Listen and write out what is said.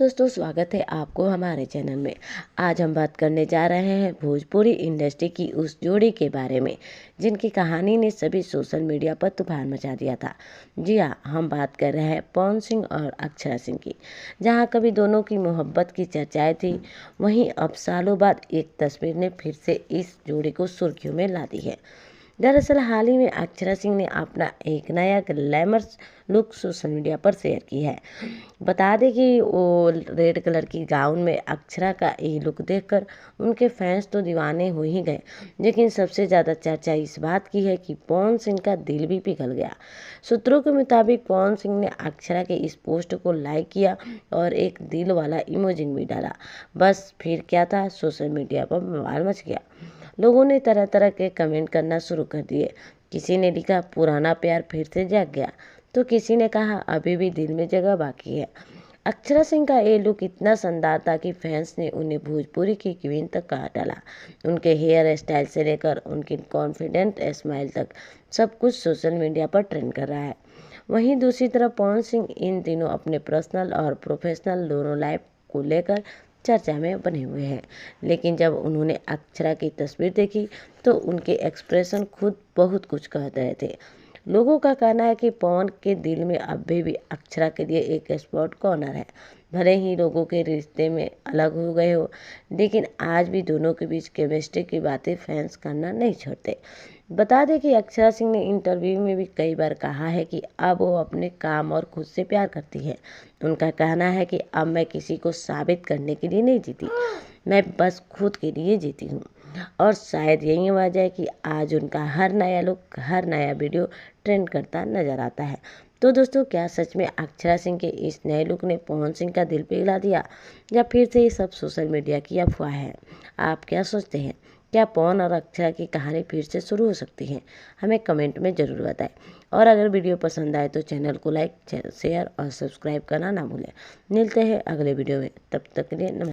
दोस्तों, स्वागत है आपको हमारे चैनल में। आज हम बात करने जा रहे हैं भोजपुरी इंडस्ट्री की उस जोड़ी के बारे में जिनकी कहानी ने सभी सोशल मीडिया पर तूफान मचा दिया था। जी हाँ, हम बात कर रहे हैं पवन सिंह और अक्षरा सिंह की। जहां कभी दोनों की मोहब्बत की चर्चाएं थी, वहीं अब सालों बाद एक तस्वीर ने फिर से इस जोड़ी को सुर्खियों में ला दी है। दरअसल हाल ही में अक्षरा सिंह ने अपना एक नया ग्लैमरस लुक सोशल मीडिया पर शेयर की है। बता दें कि वो रेड कलर की गाउन में अक्षरा का ये लुक देखकर उनके फैंस तो दीवाने हो ही गए, लेकिन सबसे ज़्यादा चर्चा इस बात की है कि पवन सिंह का दिल भी पिघल गया। सूत्रों के मुताबिक पवन सिंह ने अक्षरा के इस पोस्ट को लाइक किया और एक दिल वाला इमोजी भी डाला। बस फिर क्या था, सोशल मीडिया पर बवाल मच गया। लोगों ने तरह तरह के कमेंट करना शुरू कर दिए। किसी ने लिखा पुराना प्यार फिर से जाग गया, तो किसी ने कहा अभी भी दिल में जगह बाकी है। अक्षरा सिंह का ये लुक इतना शानदार था कि फैंस ने उन्हें भोजपुरी की क्वीन तक कहा डाला। उनके हेयर स्टाइल से लेकर उनकी कॉन्फिडेंट स्माइल तक सब कुछ सोशल मीडिया पर ट्रेंड कर रहा है। वहीं दूसरी तरफ पवन सिंह इन दिनों अपने पर्सनल और प्रोफेशनल दोनों लाइफ को लेकर चर्चा में बने हुए हैं। लेकिन जब उन्होंने अक्षरा की तस्वीर देखी तो उनके एक्सप्रेशन खुद बहुत कुछ कह रहे थे। लोगों का कहना है कि पवन के दिल में अभी भी अक्षरा के लिए एक स्पॉट कॉर्नर है। भले ही लोगों के रिश्ते में अलग हो गए हो, लेकिन आज भी दोनों के बीच केमिस्ट्री की बातें फैंस करना नहीं छोड़ते। बता दें कि अक्षरा सिंह ने इंटरव्यू में भी कई बार कहा है कि अब वो अपने काम और खुद से प्यार करती है। उनका कहना है कि अब मैं किसी को साबित करने के लिए नहीं जीती, मैं बस खुद के लिए जीती हूँ। और शायद यही वजह है कि आज उनका हर नया लुक, हर नया वीडियो ट्रेंड करता नजर आता है। तो दोस्तों, क्या सच में अक्षरा सिंह के इस नए लुक ने पवन सिंह का दिल पिघला दिया, या फिर से ये सब सोशल मीडिया की अफवाह है? आप क्या सोचते हैं? क्या पवन और अक्षरा की कहानी फिर से शुरू हो सकती है? हमें कमेंट में ज़रूर बताएं। और अगर वीडियो पसंद आए तो चैनल को लाइक, शेयर और सब्सक्राइब करना ना भूलें। मिलते हैं अगले वीडियो में, तब तक के लिए नमस्कार।